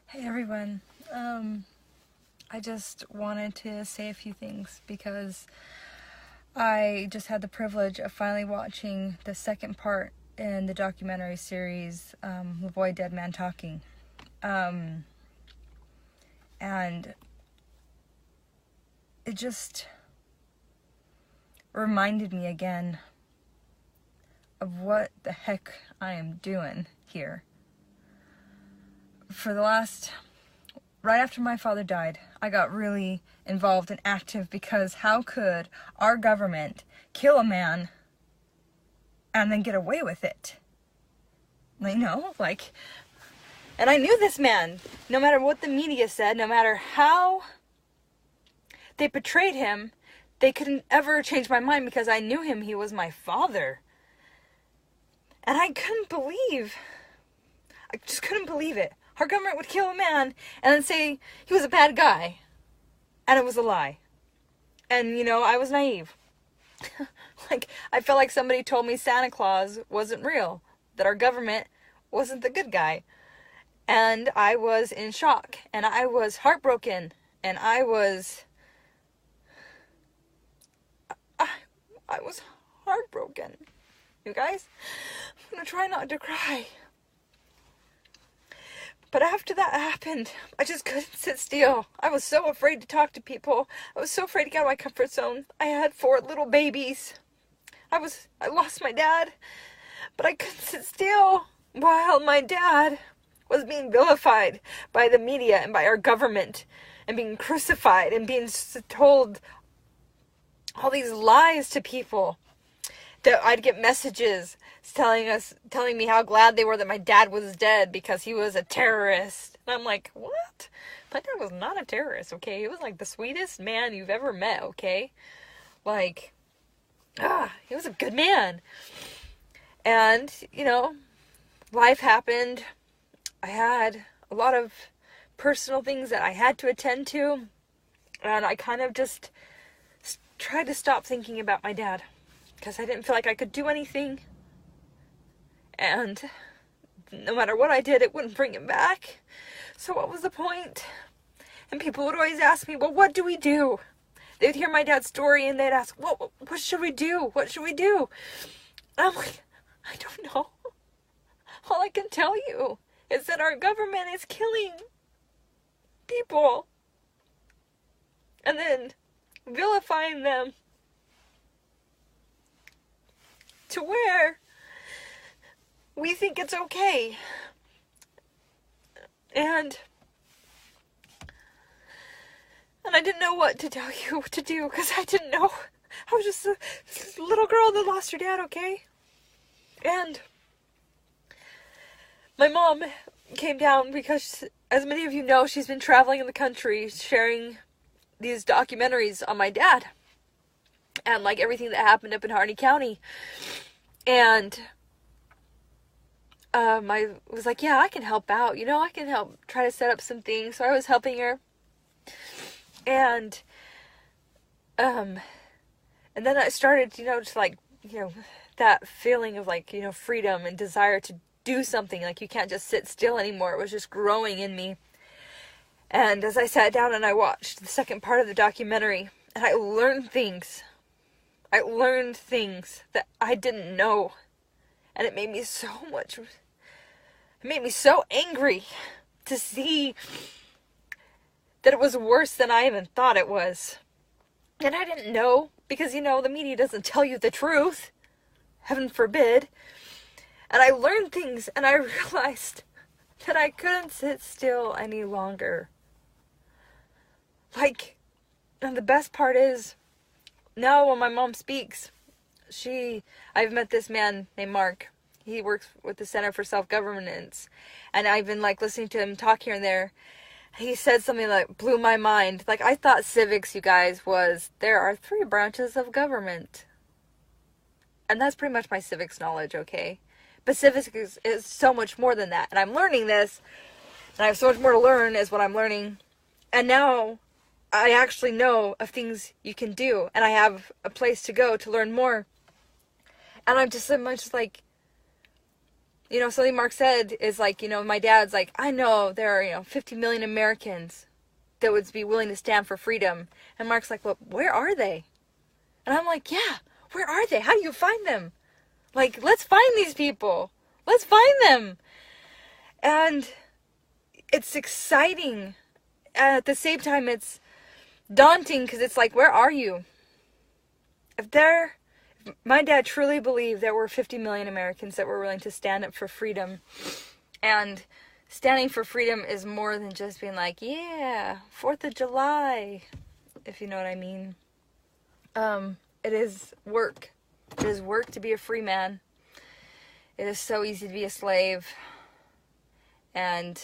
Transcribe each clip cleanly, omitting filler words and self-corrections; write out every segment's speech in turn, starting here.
Hey everyone. I just wanted to say a few things because I just had the privilege of finally watching the second part in the documentary series, LaVoy Dead Man Talking. And it just reminded me again of what the heck I am doing here. For the last, right after my father died, I got really involved and active because how could our government kill a man and then get away with it? And I knew this man. No matter what the media said, no matter how they portrayed him, they couldn't ever change my mind because I knew him. He was my father. And I just couldn't believe it. Our government would kill a man and then say he was a bad guy. And it was a lie. And, I was naive. I felt like somebody told me Santa Claus wasn't real. That our government wasn't the good guy. And I was in shock. And I was heartbroken. And I was heartbroken. You guys, I'm going to try not to cry. But after that happened, I just couldn't sit still. I was so afraid to talk to people. I was so afraid to get out of my comfort zone. I had 4 little babies. I lost my dad. But I couldn't sit still while my dad was being vilified by the media and by our government and being crucified and being told all these lies to people. That I'd get messages telling me how glad they were that my dad was dead because he was a terrorist. And I'm like, what? My dad was not a terrorist, okay? He was like the sweetest man you've ever met, okay? He was a good man. And, life happened. I had a lot of personal things that I had to attend to. And I kind of just tried to stop thinking about my dad. Because I didn't feel like I could do anything. And no matter what I did, it wouldn't bring him back. So what was the point? And people would always ask me, well, what do we do? They'd hear my dad's story and they'd ask, what should we do? What should we do? And I'm like, I don't know. All I can tell you is that our government is killing people. And then vilifying them. To where we think it's okay. And I didn't know what to tell you to do because I didn't know. I was just a little girl that lost her dad, okay? And my mom came down because, as many of you know, she's been traveling in the country sharing these documentaries on my dad. And everything that happened up in Harney County. And I was like, yeah, I can help out. I can help try to set up some things. So I was helping her. And then I started, that feeling of freedom and desire to do something. You can't just sit still anymore. It was just growing in me. And as I sat down and I watched the second part of the documentary, and I learned things. I learned things that I didn't know. And it made me so angry to see that it was worse than I even thought it was. And I didn't know because, the media doesn't tell you the truth. Heaven forbid. And I learned things and I realized that I couldn't sit still any longer. And the best part is, now when my mom speaks, I've met this man named Mark. He works with the Center for Self-Governance. And I've been listening to him talk here and there. He said something that blew my mind. I thought civics, you guys, there are 3 branches of government. And that's pretty much my civics knowledge, okay? But civics is so much more than that. And I'm learning this. And I have so much more to learn is what I'm learning. And now I actually know of things you can do. And I have a place to go to learn more. And I'm just so much Something Mark said is like, my dad's like, I know there are, 50 million Americans that would be willing to stand for freedom. And Mark's like, well, where are they? And I'm like, yeah, where are they? How do you find them? Like, let's find these people. Let's find them. And it's exciting. And at the same time, it's daunting because it's like, where are you? If my dad truly believed there were 50 million Americans that were willing to stand up for freedom. And standing for freedom is more than just being like, yeah, 4th of July, if you know what I mean. It is work. It is work to be a free man. It is so easy to be a slave. And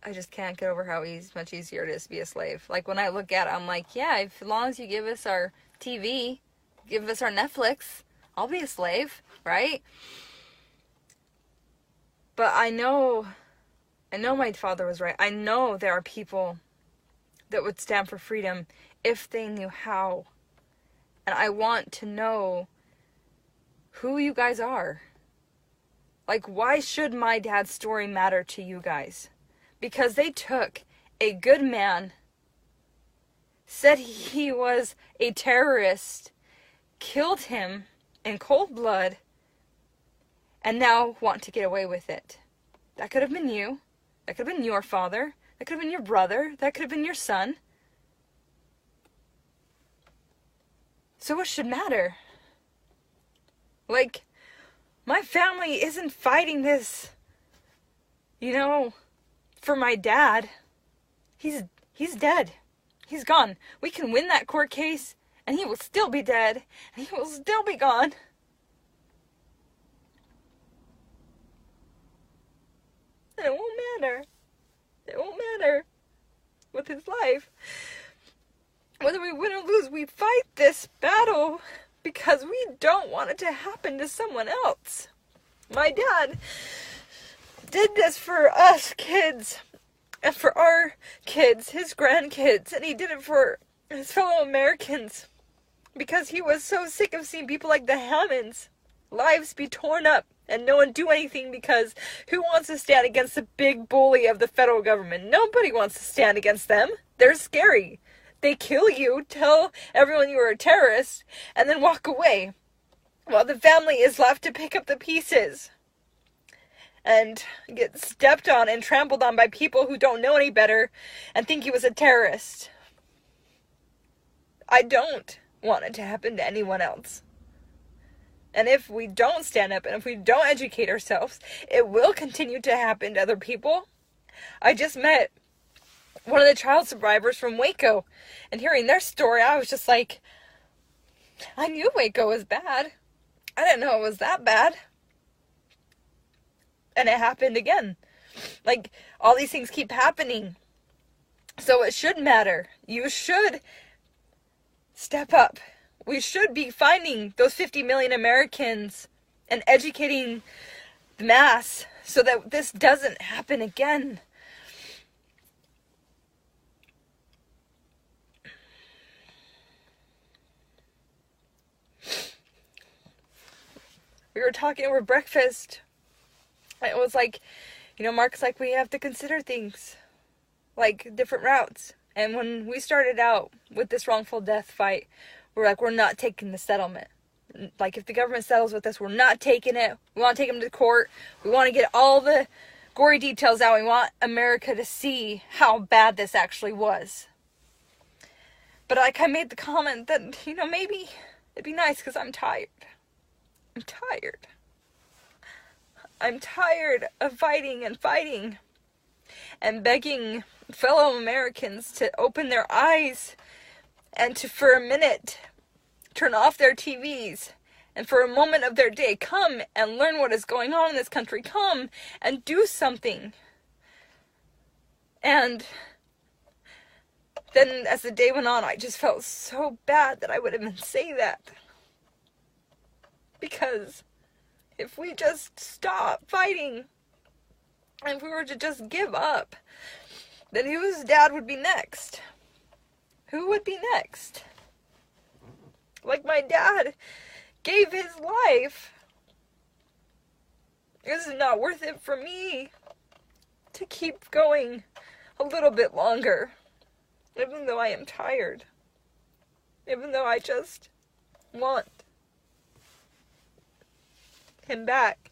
I just can't get over how much easier it is to be a slave. Like, when I look at it, I'm like, yeah, as long as you give us our TV, give us our Netflix, I'll be a slave, right? But I know my father was right. I know there are people that would stand for freedom if they knew how. And I want to know who you guys are. Like, why should my dad's story matter to you guys? Because they took a good man, said he was a terrorist, killed him in cold blood, and now want to get away with it. That could have been you. That could have been your father. That could have been your brother. That could have been your son. So what should matter? Like, my family isn't fighting this, for my dad. He's dead. He's gone. We can win that court case, and he will still be dead, and he will still be gone. And it won't matter. It won't matter with his life. Whether we win or lose, we fight this battle because we don't want it to happen to someone else. My dad did this for us kids and for our kids, his grandkids, and he did it for his fellow Americans because he was so sick of seeing people like the Hammonds lives be torn up and no one do anything, because who wants to stand against the big bully of the federal government? Nobody wants to stand against them. They're scary. They kill you, tell everyone you are a terrorist, and then walk away, while the family is left to pick up the pieces and get stepped on and trampled on by people who don't know any better and think he was a terrorist. I don't want it to happen to anyone else. And if we don't stand up and if we don't educate ourselves, it will continue to happen to other people. I just met one of the child survivors from Waco, and hearing their story, I was just like, I knew Waco was bad. I didn't know it was that bad. And it happened again. Like, all these things keep happening. So it should matter. You should step up. We should be finding those 50 million Americans and educating the mass so that this doesn't happen again. We were talking over breakfast. It was like, Mark's like, we have to consider things, like different routes. And when we started out with this wrongful death fight, we're like, we're not taking the settlement. Like, if the government settles with us, we're not taking it. We want to take them to court. We want to get all the gory details out. We want America to see how bad this actually was. But like, I made the comment that, maybe it'd be nice because I'm tired. I'm tired. I'm tired of fighting and begging fellow Americans to open their eyes and to, for a minute, turn off their TVs and for a moment of their day, come and learn what is going on in this country. Come and do something. And then as the day went on, I just felt so bad that I would even say that. Because if we just stop fighting, and if we were to just give up, then whose dad would be next? Who would be next? Like, my dad gave his life This is not worth it for me to keep going a little bit longer. Even though I am tired. Even though I just want him back.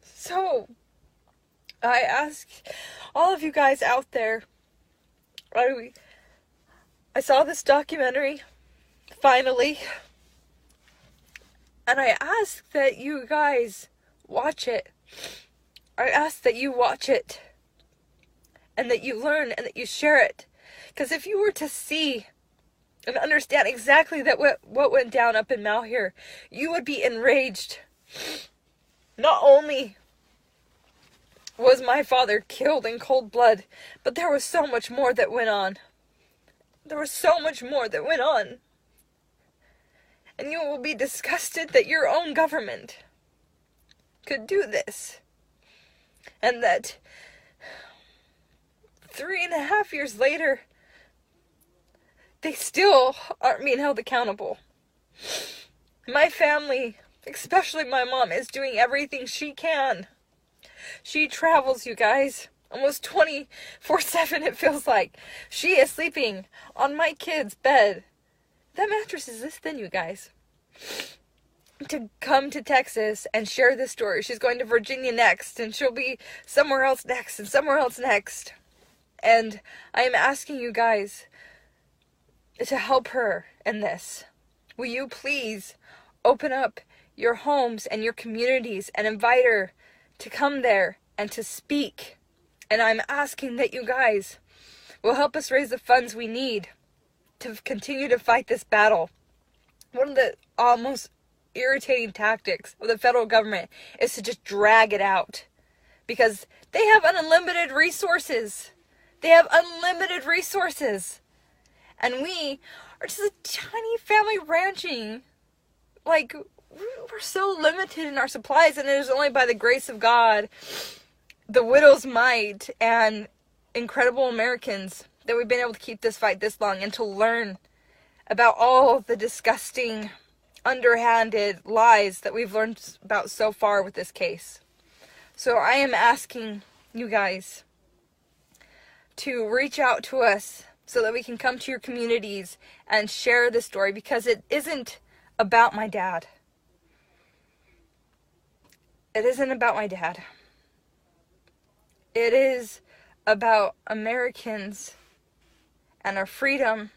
So, I ask all of you guys out there, I saw this documentary, finally, and I ask that you guys watch it. I ask that you watch it, and that you learn, and that you share it. Because if you were to see and understand exactly that what went down up in Malheur, you would be enraged. Not only was my father killed in cold blood, but there was so much more that went on. There was so much more that went on. And you will be disgusted that your own government could do this. And that 3.5 years later, they still aren't being held accountable. My family, especially my mom, is doing everything she can. She travels, you guys, almost 24/7 it feels like. She is sleeping on my kid's bed. That mattress is this thin, you guys. To come to Texas and share this story. She's going to Virginia next, and she'll be somewhere else next, and somewhere else next. And I am asking you guys to help her in this. Will you please open up your homes and your communities and invite her to come there and to speak? And I'm asking that you guys will help us raise the funds we need to continue to fight this battle. One of the almost irritating tactics of the federal government is to just drag it out, because they have unlimited resources. They have unlimited resources. And we are just a tiny family ranching. Like, we're so limited in our supplies, and it is only by the grace of God, the widow's might, and incredible Americans that we've been able to keep this fight this long and to learn about all the disgusting, underhanded lies that we've learned about so far with this case. So I am asking you guys to reach out to us so that we can come to your communities and share this story, because it isn't about my dad. It isn't about my dad. It is about Americans and our freedom,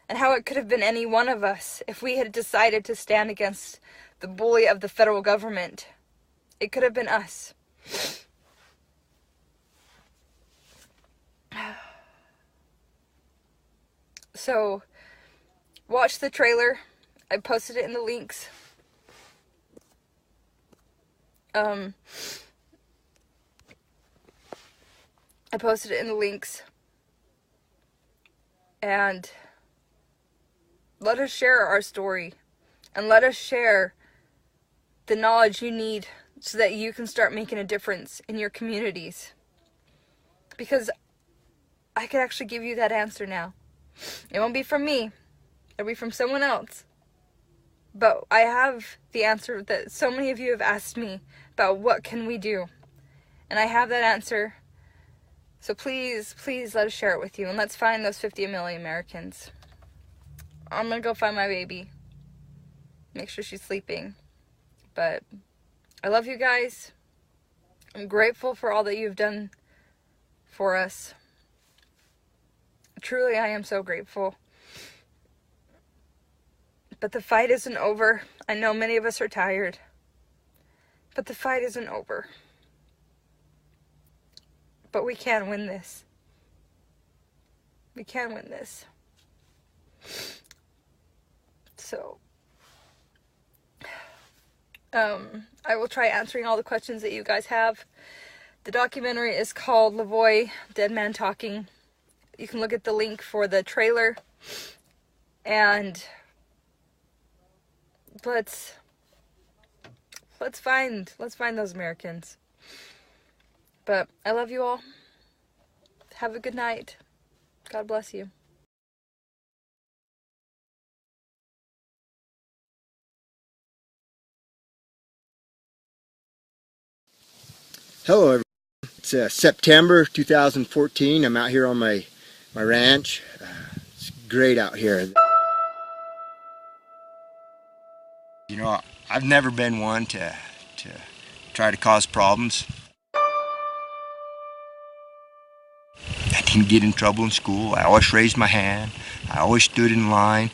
and how it could have been any one of us if we had decided to stand against the bully of the federal government. It could have been us. So, watch the trailer. I posted it in the links. I posted it in the links. And let us share our story. And let us share the knowledge you need so that you can start making a difference in your communities. Because I could actually give you that answer now. It won't be from me. It'll be from someone else. But I have the answer that so many of you have asked me about what can we do. And I have that answer. So please, please let us share it with you. And let's find those 50 million Americans. I'm going to go find my baby. Make sure she's sleeping. But I love you guys. I'm grateful for all that you've done for us. Truly, I am so grateful. But the fight isn't over. I know many of us are tired. But the fight isn't over. But we can win this. We can win this. So, I will try answering all the questions that you guys have. The documentary is called LaVoy, Dead Man Talking. You can look at the link for the trailer. And let's find those Americans. But I love you all. Have a good night. God bless you. Hello everyone. It's September 2014. I'm out here on my ranch. It's great out here. You know, I've never been one to try to cause problems. I didn't get in trouble in school. I always raised my hand. I always stood in line.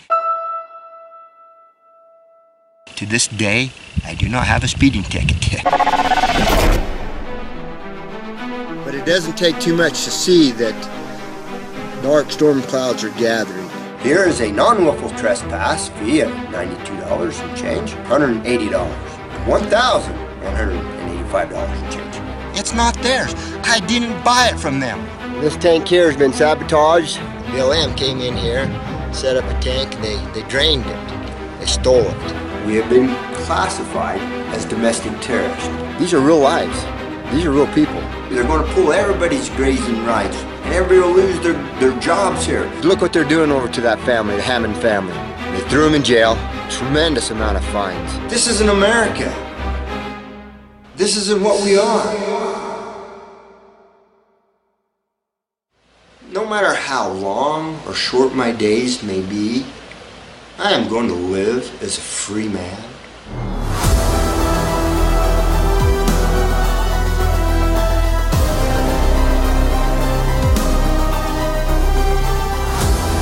To this day, I do not have a speeding ticket. But it doesn't take too much to see that dark storm clouds are gathering. Here is a non-willful trespass fee of $92 and change, $180, $1,185 and change. It's not theirs. I didn't buy it from them. This tank here has been sabotaged. BLM came in here, set up a tank, and they drained it. They stole it. We have been classified as domestic terrorists. These are real lives. These are real people. They're going to pull everybody's grazing rights, and everybody will lose their jobs here. Look what they're doing over to that family, the Hammond family. They threw them in jail. Tremendous amount of fines. This isn't America. This isn't what we are. No matter how long or short my days may be, I am going to live as a free man.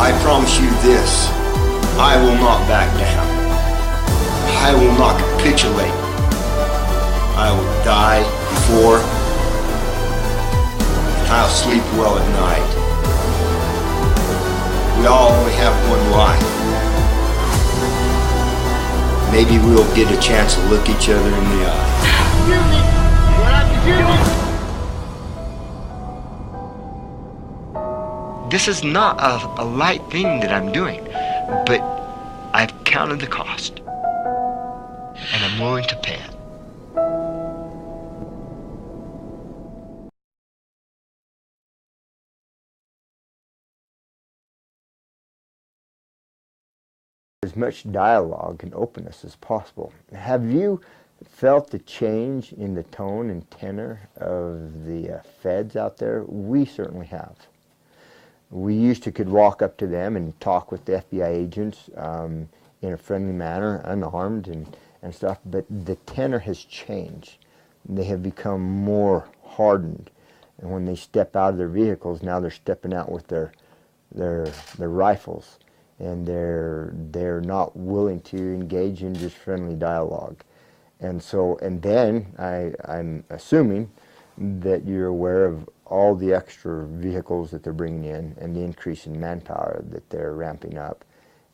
I promise you this, I will not back down. I will not capitulate. I will die before, and I'll sleep well at night. We all only have one life. Maybe we'll get a chance to look each other in the eye. This is not a light thing that I'm doing, but I've counted the cost, and I'm willing to pay it. As much dialogue and openness as possible. Have you felt the change in the tone and tenor of the feds out there? We certainly have. We used to could walk up to them and talk with the FBI agents in a friendly manner, unarmed and stuff, but the tenor has changed. They have become more hardened, and when they step out of their vehicles, now they're stepping out with their rifles, and they're not willing to engage in just friendly dialogue. And so, and then I'm assuming that you're aware of all the extra vehicles that they're bringing in and the increase in manpower that they're ramping up.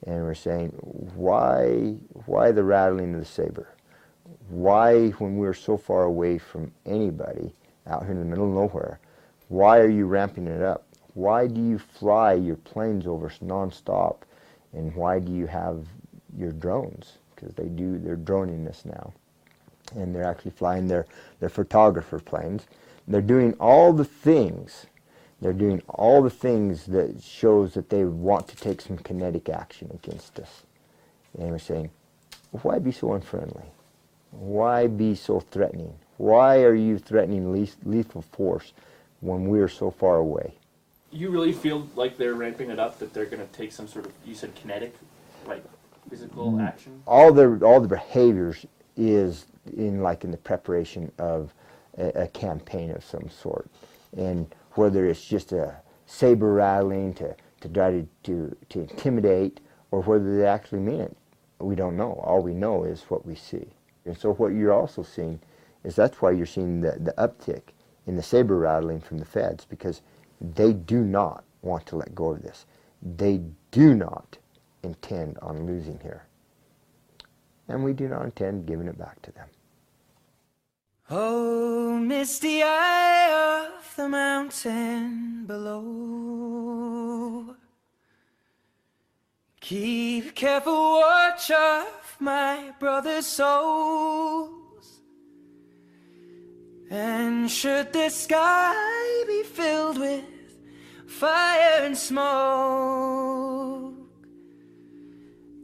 And we're saying, why the rattling of the saber? Why, when we're so far away from anybody out here in the middle of nowhere, why are you ramping it up? Why do you fly your planes over nonstop? And why do you have your drones? Because they're droning this now. And they're actually flying their photographer planes. They're doing all the things. They're doing all the things that shows that they want to take some kinetic action against us. And we're saying, why be so unfriendly? Why be so threatening? Why are you threatening lethal force when we're so far away? You really feel like they're ramping it up, that they're going to take some sort of, you said kinetic, like physical action? All the behaviors is in the preparation of a campaign of some sort, and whether it's just a saber rattling to try to intimidate, or whether they actually mean it, we don't know. All we know is what we see. And so what you're also seeing is that's why you're seeing the uptick in the saber rattling from the feds, because they do not want to let go of this. They do not intend on losing here, and we do not intend giving it back to them. Oh, misty eye of the mountain below, keep careful watch of my brother's souls, and should the sky be filled with fire and smoke,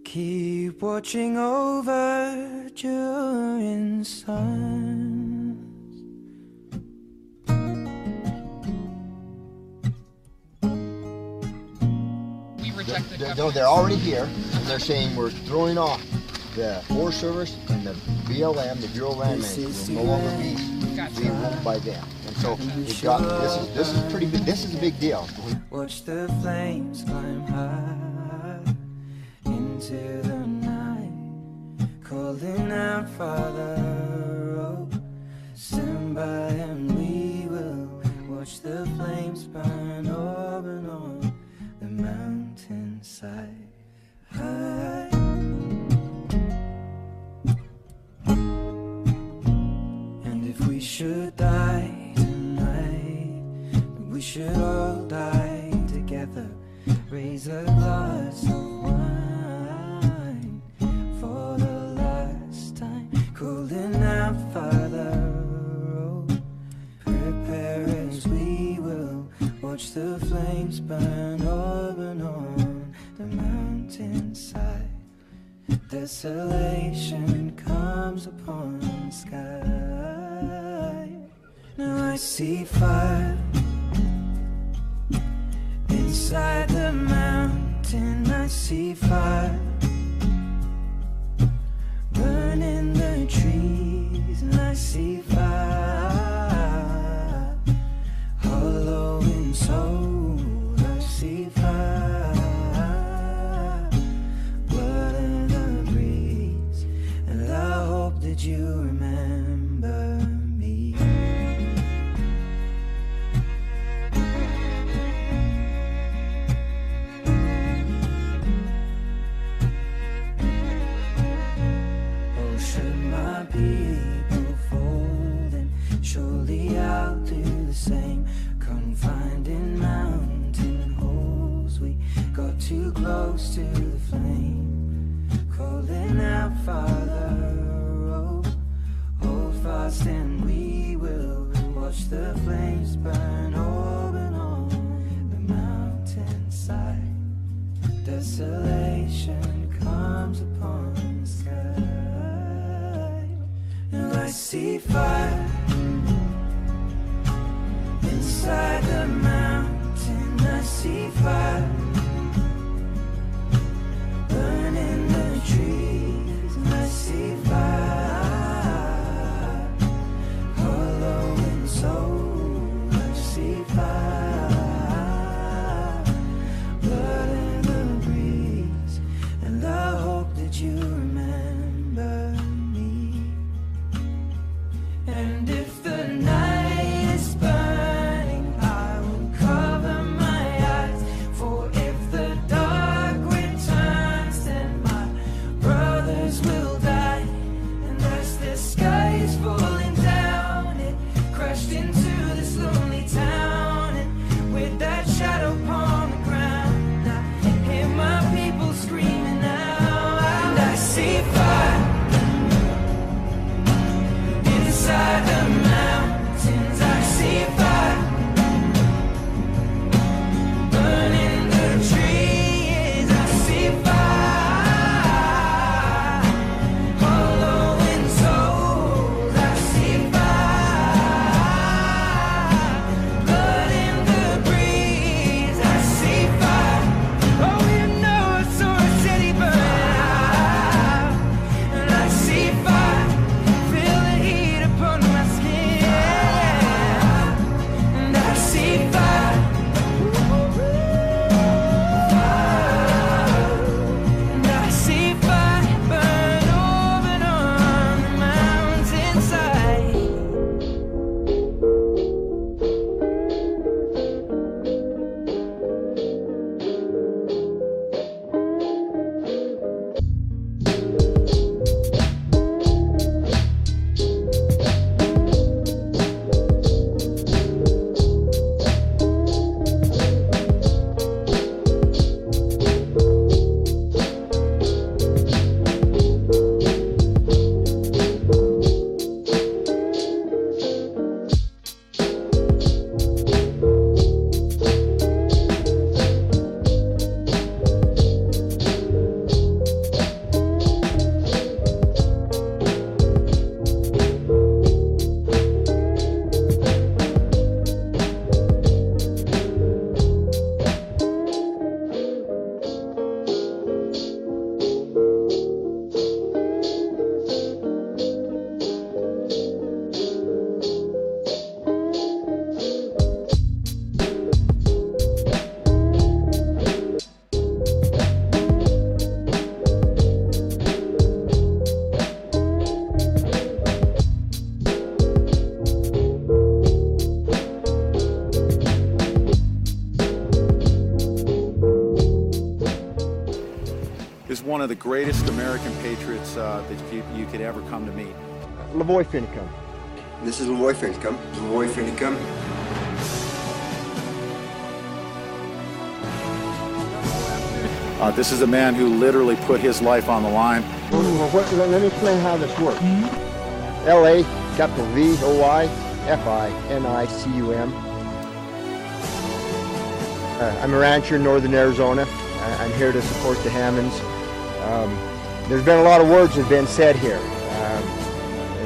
keep watching over during suns. they're already here, and they're saying we're throwing off the Forest Service and the BLM, the Bureau of Land Management, will no longer be ruled by them. And so we've got this is pretty big. This is a big deal. Watch the flames climb high into the night, calling out, Father, oh, stand by and we will watch the flames burn open on the mountainside. High. And if we should die tonight, we should all die together. Raise a glass of wine for the last time, calling out, Father, oh, prepare as we will watch the flames burn open on the mountainside. Desolation comes upon the sky. Now I see fire inside the mountain. I see fire burning the trees, and I see fire hollow in soul. I see fire, blood in the breeze, and I hope that you remember me. Oh, should my people fold, and surely I'll do the same. Confined in mountain holes, we got too close to the flame, calling out, Father, oh, hold fast and we will watch the flames burn open on the mountainside. Desolation comes upon the sky. Now I see fire inside the mountain. I see fire burning the trees, and I see fire hollow in soul. I see fire, blood in the breeze, and I hope that you remember me. And if the night is burning, I will cover my eyes, for the greatest American patriots that you could ever come to meet. LaVoy Finicum. This is LaVoy Finicum. LaVoy Finicum. This is a man who literally put his life on the line. Let me explain how this works. L.A., capital V-O-I, F-I-N-I-C-U-M. I'm a rancher in northern Arizona. I'm here to support the Hammonds. There's been a lot of words that have been said here.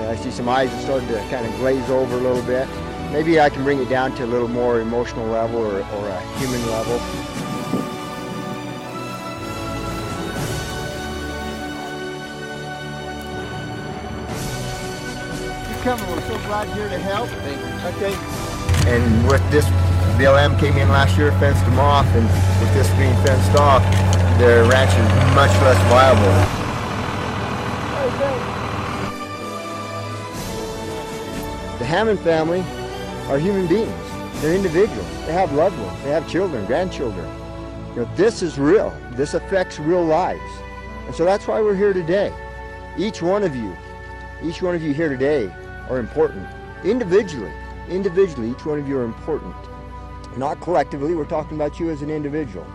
I see some eyes that started to kind of glaze over a little bit. Maybe I can bring it down to a little more emotional level or a human level. We're so glad you're here to help. Thank you. Okay. And with this, BLM came in last year, fenced them off, and with this being fenced off, their ranch is much less viable. The Hammond family are human beings. They're individuals. They have loved ones. They have children, grandchildren. You know, this is real. This affects real lives. And so that's why we're here today. Each one of you here today are important. Individually, each one of you are important. Not collectively, we're talking about you as an individual,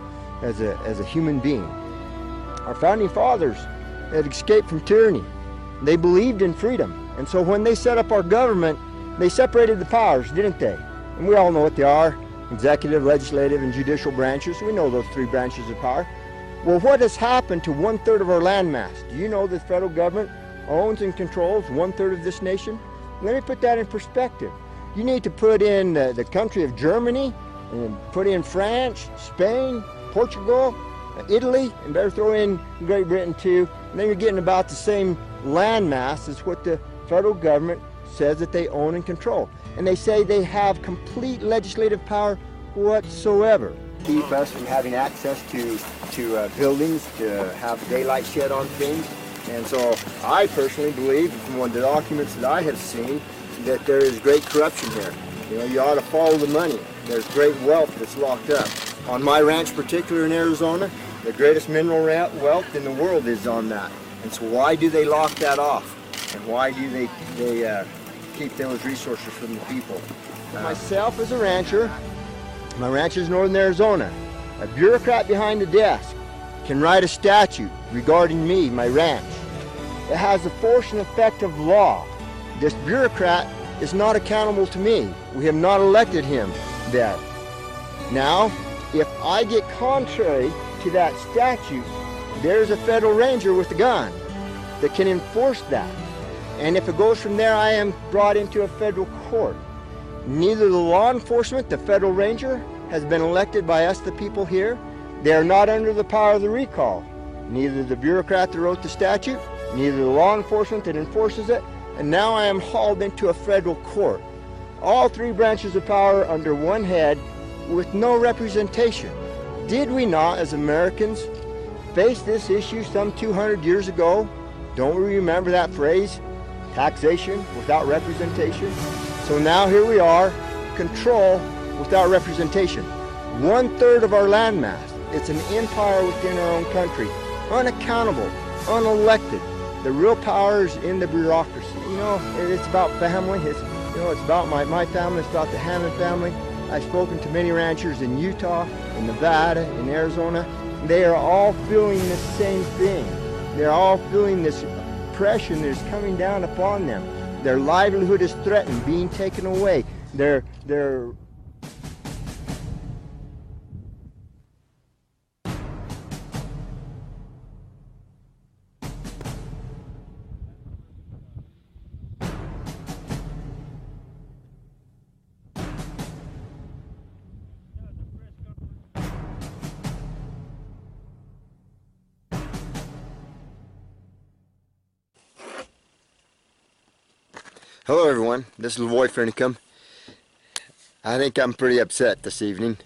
as a human being. Our founding fathers had escaped from tyranny. They believed in freedom. And so when they set up our government, they separated the powers, didn't they? And we all know what they are: executive, legislative, and judicial branches. We know those three branches of power. Well, what has happened to 1/3 of our landmass? Do you know the federal government owns and controls 1/3 of this nation? Let me put that in perspective. You need to put in the country of Germany, and put in France, Spain, Portugal, Italy, and better throw in Great Britain too. And then you're getting about the same landmass as what the federal government says that they own and control. And they say they have complete legislative power whatsoever. Keep us from having access to buildings, to have daylight shed on things. And so I personally believe, from one of the documents that I have seen, that there is great corruption here. You know, you ought to follow the money. There's great wealth that's locked up. On my ranch, particular in Arizona, the greatest mineral wealth in the world is on that. And so why do they lock that off? And why do they keep those resources from the people? Myself as a rancher, my ranch is in northern Arizona. A bureaucrat behind the desk can write a statute regarding me, my ranch. It has the force and effect of law. This bureaucrat is not accountable to me. We have not elected him there. Now, if I get contrary to that statute, there's a federal ranger with a gun that can enforce that. And if it goes from there, I am brought into a federal court. Neither the law enforcement, the federal ranger, has been elected by us, the people here. They are not under the power of the recall. Neither the bureaucrat that wrote the statute, neither the law enforcement that enforces it, and now I am hauled into a federal court. All three branches of power under one head with no representation. Did we not, as Americans, face this issue some 200 years ago? Don't we remember that phrase? Taxation without representation. So now here we are, control without representation. 1/3 of our landmass. It's an empire within our own country. Unaccountable, unelected. The real power is in the bureaucracy. You know, it's about family. It's about my family. It's about the Hammond family. I've spoken to many ranchers in Utah, in Nevada, in Arizona. They are all feeling the same thing. They're all feeling this oppression that is coming down upon them. Their livelihood is threatened, being taken away. Their Hello everyone, this is LaVoy Finicum. I think I'm pretty upset this evening.